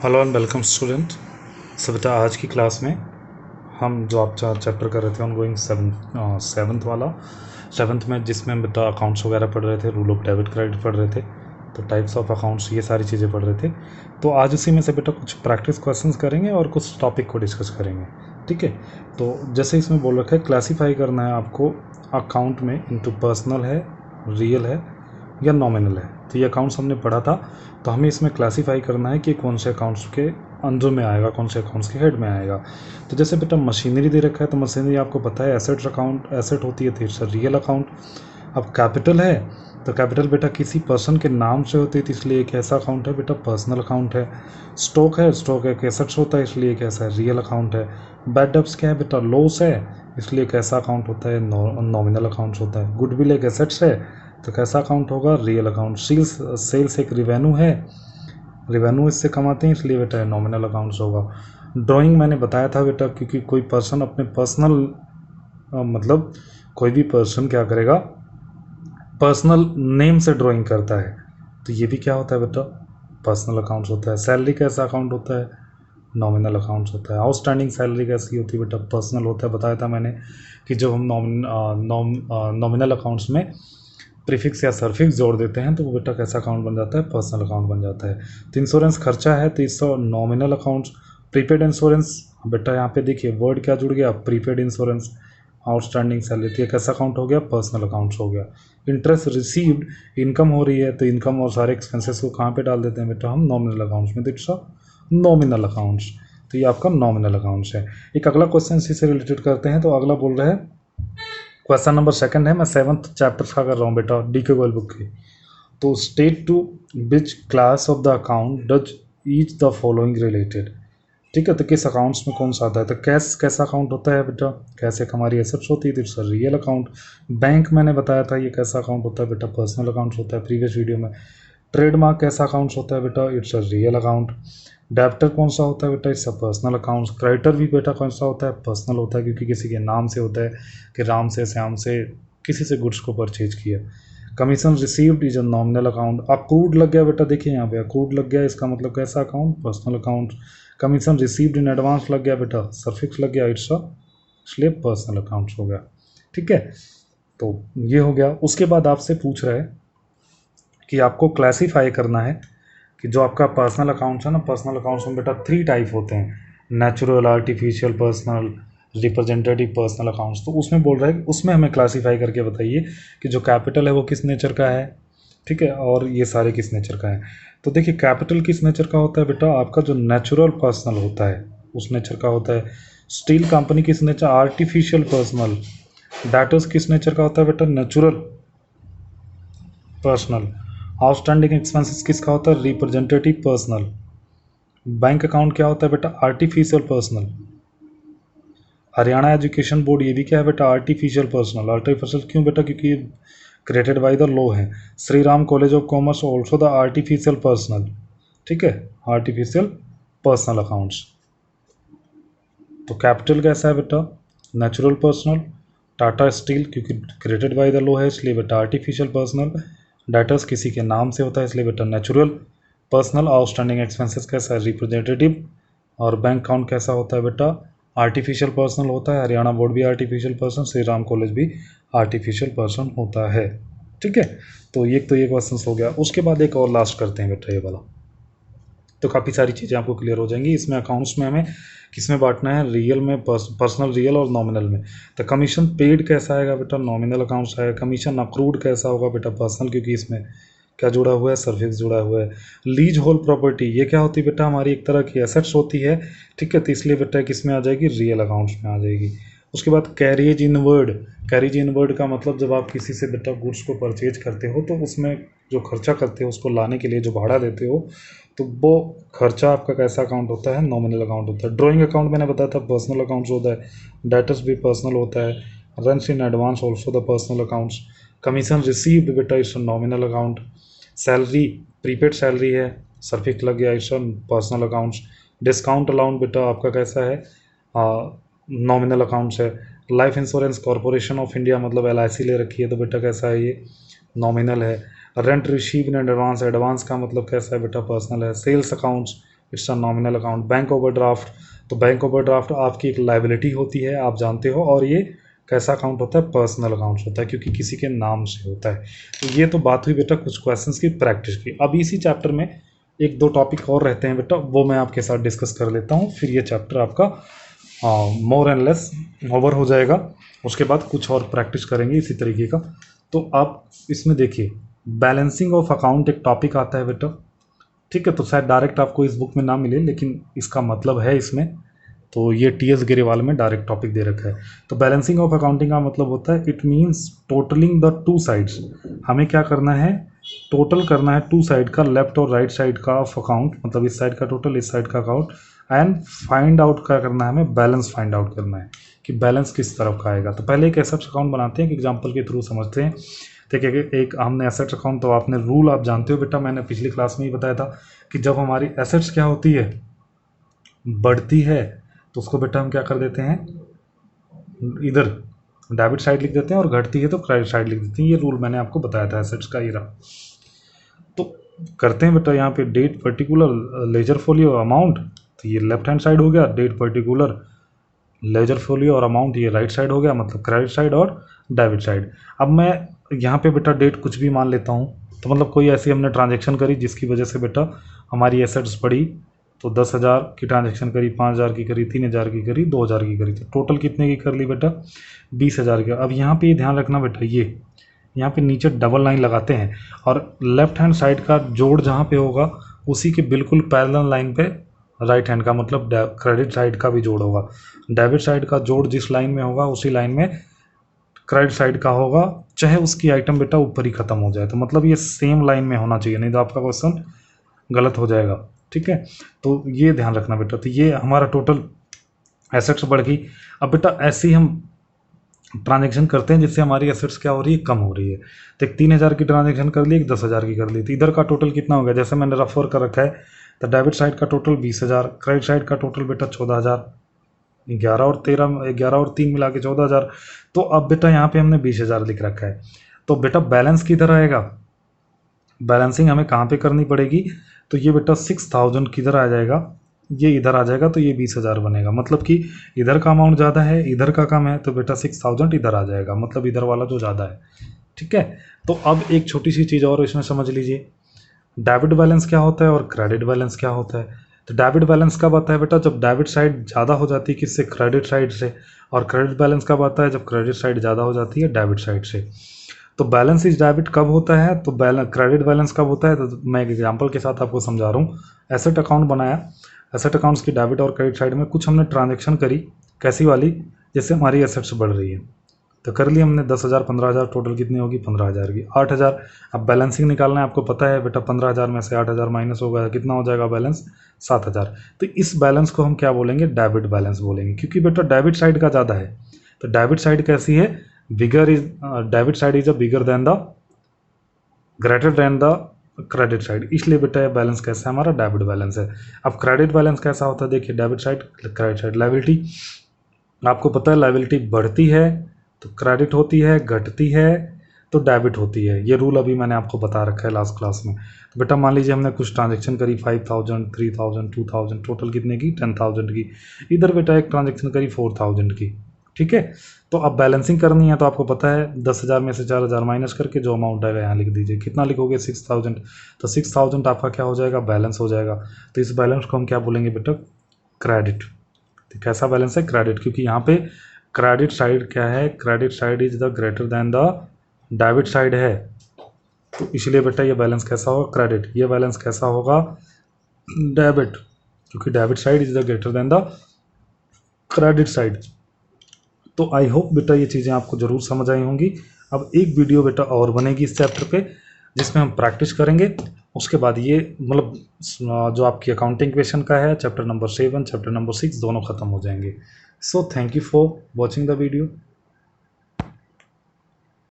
Hello and welcome student. So बेटा आज की क्लास में हम जो आप चैप्टर कर रहे थे ऑनगोइंग सेवन्थ वाला, सेवन्थ में जिसमें बेटा अकाउंट्स वगैरह पढ़ रहे थे, रूल ऑफ डेबिट क्रेडिट पढ़ रहे थे, तो टाइप्स ऑफ अकाउंट्स ये सारी चीज़ें पढ़ रहे थे। तो आज उसी में से बेटा कुछ प्रैक्टिस क्वेश्चंस करेंगे और कुछ टॉपिक को डिस्कस करेंगे। ठीक है, तो जैसे इसमें बोल रखा है क्लासीफाई करना है आपको अकाउंट में इंटू पर्सनल है, रियल है या नॉमिनल है। तो ये अकाउंट्स हमने पढ़ा था, तो हमें इसमें क्लासीफाई करना है कि कौन से अकाउंट्स के अंडर में आएगा, कौन से अकाउंट्स के हेड में आएगा। तो जैसे बेटा मशीनरी दे रखा है, तो मशीनरी आपको पता है एसेट अकाउंट, एसेट होती है तो इट्स रियल अकाउंट। अब कैपिटल है तो कैपिटल बेटा किसी पर्सन के नाम से होती है, तो इसलिए एक ऐसा अकाउंट है बेटा पर्सनल अकाउंट है। स्टॉक है, स्टॉक एक एसेट्स होता है, इसलिए एक ऐसा रियल अकाउंट है। बैड डेब्ट्स क्या है बेटा, लॉस है, इसलिए एक ऐसा अकाउंट होता है नॉमिनल अकाउंट होता है। गुडविल एक एसेट्स है, तो कैसा अकाउंट होगा, रियल अकाउंट। सेल्स एक रिवेन्यू है, रिवेन्यू इससे कमाते हैं, इसलिए बेटा नॉमिनल अकाउंट्स होगा। ड्राइंग मैंने बताया था बेटा, क्योंकि कोई पर्सन अपने पर्सनल मतलब कोई भी पर्सन क्या करेगा, पर्सनल नेम से ड्राइंग करता है, तो ये भी क्या होता है बेटा, पर्सनल अकाउंट्स होता है। सैलरी कैसा अकाउंट होता है, नॉमिनल अकाउंट्स होता है। आउटस्टैंडिंग सैलरी कैसी होती है बेटा, पर्सनल होता है। बताया था मैंने कि जब हम नॉमिनल अकाउंट्स में प्रीफिक्स या सरफिक्स जोड़ देते हैं तो वो बेटा कैसा अकाउंट बन जाता है, पर्सनल अकाउंट बन जाता है। तो इंश्योरेंस खर्चा है, तो इसका नॉमिनल अकाउंट्स। प्रीपेड इंश्योरेंस बेटा यहाँ पे देखिए वर्ड क्या जुड़ गया, प्रीपेड इंश्योरेंस। आउटस्टैंडिंग सैलरी, तो ये कैसा अकाउंट हो गया, पर्सनल अकाउंट्स हो गया। इंटरेस्ट रिसीव्ड, इनकम हो रही है, तो इनकम और सारे एक्सपेंसेस को कहाँ पे डाल देते हैं बेटा, हम नॉमिनल अकाउंट्स में, तो इट्स नॉमिनल अकाउंट्स। तो ये आपका नॉमिनल अकाउंट्स है। एक अगला क्वेश्चन इसी से रिलेटेड करते हैं। तो अगला बोल रहा है, क्वेश्चन नंबर सेकंड है, मैं 7th चैप्टर का कर रहा हूँ बेटा डी के गोयल बुक की। तो state to which class of the account does each the following related. ठीक है, तो किस अकाउंट्स में कौन सा आता है। तो कैसा अकाउंट होता है बेटा, कैश एक हमारी एसेट्स होती है, तो इट्स रियल अकाउंट। बैंक मैंने बताया था ये कैसा अकाउंट होता है बेटा, पर्सनल अकाउंट होता है प्रीवियस वीडियो में। ट्रेडमार्क कैसा अकाउंट्स होता है बेटा, it's a real account. Debtor कौन सा होता है बेटा, it's a personal account. Creditor भी बेटा कौन सा होता है, पर्सनल होता है, क्योंकि किसी के नाम से होता है कि राम से, श्याम से, किसी से गुड्स को परचेज किया। Commission received is a nominal account. Accrued लग गया बेटा, देखिए यहाँ पे अक्रूड लग गया, इसका मतलब कैसा account, personal account. Commission received in advance लग गया बेटा, सरफिक्स लग गया, इट्स अ, इसलिए पर्सनल अकाउंट हो गया। ठीक है, तो ये हो गया। उसके बाद आपसे पूछ रहा है कि आपको क्लासीफाई करना है कि जो आपका पर्सनल अकाउंट्स है ना, पर्सनल अकाउंट्स में बेटा 3 टाइप होते हैं, natural, artificial, personal, representative personal accounts. तो उसमें बोल रहा है कि उसमें हमें क्लासीफाई करके बताइए कि जो कैपिटल है वो किस नेचर का है, ठीक है, और ये सारे किस नेचर का है। तो देखिए कैपिटल किस नेचर का होता है बेटा, आपका जो नेचुरल पर्सनल होता है उस नेचर का होता है। स्टील कंपनी किस नेचर, आर्टिफिशियल पर्सनल। डाटर्स किस नेचर का होता है बेटा, नेचुरल पर्सनल। आउटस्टैंडिंग एक्सपेंसेस किसका होता है, रिप्रेजेंटेटिव पर्सनल। बैंक अकाउंट क्या होता है बेटा, artificial personal. Haryana education board ये भी क्या है बेटा, आर्टिफिशियल पर्सनल। आर्टिफिशियल क्यों बेटा, क्योंकि ये क्रिएटेड बाय द लॉ है। Shri Ram college of commerce also the artificial personal. ठीक है, आर्टिफिशियल पर्सनल अकाउंट्स। तो कैपिटल कैसा है बेटा, नेचुरल पर्सनल। टाटा स्टील क्योंकि क्रिएटेड बाय द लॉ है इसलिए बेटा आर्टिफिशियल पर्सनल। डाटर्स किसी के नाम से होता है इसलिए बेटा नेचुरल पर्सनल। आउटस्टैंडिंग एक्सपेंसेस कैसा है, रिप्रेजेंटेटिव। और बैंक अकाउंट कैसा होता है बेटा, आर्टिफिशियल पर्सनल होता है। हरियाणा बोर्ड भी artificial person, Shri Ram college भी आर्टिफिशियल पर्सन होता है। ठीक है, तो ये क्वेश्चन हो गया। उसके बाद एक और लास्ट करते हैं बेटा ये वाला, तो काफ़ी सारी चीज़ें आपको क्लियर हो जाएंगी। इसमें अकाउंट्स में हमें किस में बांटना है, रियल में, पर्सनल, रियल और नॉमिनल में। तो कमीशन पेड कैसा आएगा बेटा, नॉमिनल अकाउंट्स है। कमीशन अक्रूड कैसा होगा बेटा, पर्सनल, क्योंकि इसमें क्या जुड़ा हुआ है, सर्विस जुड़ा हुआ है। लीज होल प्रॉपर्टी ये क्या होती है बेटा, हमारी एक तरह की एसेट्स होती है। ठीक है, तो इसलिए बेटा किस में आ जाएगी, रियल अकाउंट्स में आ जाएगी। उसके बाद कैरिज इनवर्ड। कैरिज इनवर्ड का मतलब जब आप किसी से बेटा गुड्स को परचेज करते हो तो उसमें जो खर्चा करते हो उसको लाने के लिए जो भाड़ा देते हो, तो वो खर्चा आपका कैसा अकाउंट होता है, नॉमिनल अकाउंट होता है। ड्राइंग अकाउंट मैंने बताया था पर्सनल अकाउंट्स होता है। डेटर्स भी पर्सनल होता है। Rents in advance also the personal accounts. Commission received बेटा it's nominal account. Salary prepaid salary है, सर्फिक्स लग गया, it's personal accounts. Discount allowed बेटा आपका कैसा है, नॉमिनल अकाउंट्स है। Life Insurance Corporation of India मतलब LIC ले रखी है तो बेटा कैसा है, ये नॉमिनल है। Rent receive in advance, advance का मतलब कैसा है बेटा, पर्सनल है। Sales accounts it's a nominal account. Bank overdraft, तो बैंक ओवरड्राफ्ट आपकी एक लाइबिलिटी होती है, आप जानते हो, और ये कैसा अकाउंट होता है, पर्सनल अकाउंट होता है, क्योंकि किसी के नाम से होता है। तो ये तो बात हुई बेटा कुछ क्वेश्चंस की प्रैक्टिस की। अब इसी चैप्टर में एक दो टॉपिक और रहते हैं बेटा, वो मैं आपके साथ डिस्कस कर लेता हूँ, फिर ये चैप्टर आपका मोर एंड लेस ओवर हो जाएगा। उसके बाद कुछ और प्रैक्टिस करेंगे इसी तरीके का। तो आप इसमें देखिए, बैलेंसिंग ऑफ अकाउंट एक टॉपिक आता है बेटा, ठीक है। तो शायद डायरेक्ट आपको इस बुक में ना मिले, लेकिन इसका मतलब है इसमें, तो ये टी.एस. गिरेवाल में डायरेक्ट टॉपिक दे रखा है। तो बैलेंसिंग ऑफ अकाउंटिंग का मतलब होता है it means totalling the two sides. हमें क्या करना है, टोटल करना है टू साइड का, लेफ्ट और राइट साइड का ऑफ अकाउंट, मतलब इस साइड का टोटल, इस साइड का अकाउंट, एंड फाइंड आउट क्या करना है, हमें बैलेंस फाइंड आउट करना है कि बैलेंस किस तरफ का आएगा। तो पहले एक एसेट्स अकाउंट बनाते हैं, एक एग्जांपल के थ्रू समझते हैं। देखिए, एक हमने एसेट्स अकाउंट, तो आपने रूल आप जानते हो बेटा, मैंने पिछली क्लास में ही बताया था कि जब हमारी एसेट्स क्या होती है, बढ़ती है, तो उसको बेटा हम क्या कर देते हैं, इधर डेबिट साइड लिख देते हैं, और घटती है तो क्रेडिट साइड लिख देते हैं। ये रूल मैंने आपको बताया था एसेट्स का, ये रहा। तो करते हैं बेटा यहाँ पे date particular ledger folio amount, तो ये लेफ्ट हैंड साइड हो गया, डेट पर्टिकुलर लेजर फोलियो और अमाउंट ये राइट साइड हो गया, मतलब क्रेडिट साइड और डेबिट साइड। अब मैं यहाँ पे बेटा डेट कुछ भी मान लेता हूँ, तो मतलब कोई ऐसी हमने ट्रांजेक्शन करी जिसकी वजह से बेटा हमारी एसेट्स बढ़ी, तो 10,000 की ट्रांजेक्शन करी, 5,000 की करी, 3,000 की करी, 2,000 की करी, तो टोटल कितने की कर ली बेटा, 20,000 की। अब यहाँ पे ध्यान रखना बेटा, ये यहाँ पे नीचे डबल लाइन लगाते हैं, और लेफ्ट हैंड साइड का जोड़ जहाँ पे होगा उसी के बिल्कुल पैरेलल लाइन पे राइट हैंड का, मतलब क्रेडिट साइड का भी जोड़ होगा। डेबिट साइड का जोड़ जिस लाइन में होगा उसी लाइन में क्रेडिट साइड का होगा, चाहे उसकी आइटम बेटा ऊपर ही खत्म हो जाए। तो मतलब ये सेम लाइन में होना चाहिए, नहीं तो आपका क्वेश्चन गलत हो जाएगा, ठीक है। तो ये ध्यान रखना बेटा। तो ये हमारा टोटल एसेट्स बढ़ गई। अब बेटा ऐसे ही हम ट्रांजेक्शन करते हैं जिससे हमारी एसेट्स क्या हो रही है, कम हो रही है। तो एक 3,000 की ट्रांजेक्शन कर ली, एक 10,000 की कर ली, तो इधर का टोटल कितना हो गया, जैसे मैंने रेफर कर रखा है, तो डेबिट साइड का टोटल 20,000, क्रेडिट साइड का टोटल बेटा 14,000, 11 और 3 मिला के 14,000। तो अब बेटा यहाँ पे हमने 20,000 लिख रखा है। तो बेटा बैलेंस किधर आएगा, बैलेंसिंग हमें कहाँ पे करनी पड़ेगी, तो ये बेटा 6,000 किधर आ जाएगा, ये इधर आ जाएगा, तो ये 20,000 बनेगा। मतलब कि इधर का अमाउंट ज़्यादा है, इधर का कम है, तो बेटा 6,000 इधर आ जाएगा, मतलब इधर वाला जो ज़्यादा है, ठीक है। तो अब एक छोटी सी चीज़ और इसमें समझ लीजिए, डेबिट बैलेंस क्या होता है और क्रेडिट बैलेंस क्या होता है। तो डेबिट बैलेंस कब आता है बेटा, जब डेबिट साइड ज़्यादा हो जाती है किससे, क्रेडिट साइड से। और क्रेडिट बैलेंस कब आता है, जब क्रेडिट साइड ज़्यादा हो जाती है डेबिट साइड से। तो बैलेंस इज डेबिट कब होता है, तो क्रेडिट बैलेंस कब होता है, तो मैं एक एग्जांपल के साथ आपको समझा रहा हूँ। एसेट अकाउंट बनाया, एसेट अकाउंट्स की डेबिट और क्रेडिट साइड में कुछ हमने ट्रांजेक्शन करी, कैसी वाली, जैसे हमारी एसेट्स बढ़ रही है, तो कर ली हमने 10,000, 15,000, टोटल कितनी होगी 15,000 की, 8,000। अब बैलेंसिंग निकालना है, आपको पता है बेटा 15,000 में से 8,000 माइनस होगा, कितना हो जाएगा बैलेंस, 7,000। तो इस बैलेंस को हम क्या बोलेंगे, डेबिट बैलेंस बोलेंगे, क्योंकि बेटा डेबिट साइड का ज़्यादा है। तो डेबिट साइड कैसी है, bigger is debit side is a bigger than the greater than the credit side, इसलिए बेटा ये बैलेंस कैसा है, हमारा डेबिट बैलेंस है। अब क्रेडिट बैलेंस कैसा होता है, देखिए debit side, credit side, liability, आपको पता है लायबिलिटी बढ़ती है तो क्रेडिट होती है, घटती है तो डेबिट होती है। ये रूल अभी मैंने आपको बता रखा है लास्ट क्लास में। तो बेटा मान लीजिए हमने कुछ ट्रांजेक्शन करी 5,000, 3,000, 2,000, टोटल कितने की 10,000 की। इधर बेटा एक ट्रांजेक्शन करी 4,000 की, ठीक है। तो अब बैलेंसिंग करनी है, तो आपको पता है 10,000 में से 4,000 माइनस करके जो अमाउंट आएगा यहाँ लिख दीजिए, कितना लिखोगे 6,000। तो 6,000 आपका क्या हो जाएगा, बैलेंस हो जाएगा। तो इस बैलेंस को हम क्या बोलेंगे बेटा, क्रेडिट। तो कैसा बैलेंस है, क्रेडिट, क्योंकि यहाँ पे क्रेडिट साइड क्या है, credit side is the greater than the debit side है, तो इसलिए बेटा ये बैलेंस कैसा होगा, क्रेडिट। ये बैलेंस कैसा होगा, डेबिट, क्योंकि debit side is the greater than the credit side. तो आई होप बेटा ये चीज़ें आपको ज़रूर समझ आई होंगी। अब एक वीडियो बेटा और बनेगी इस चैप्टर पे, जिसमें हम प्रैक्टिस करेंगे। उसके बाद ये मतलब जो आपकी अकाउंटिंग क्वेश्चन का है, चैप्टर नंबर 7, चैप्टर नंबर 6 दोनों खत्म हो जाएंगे। So thank you for watching the video.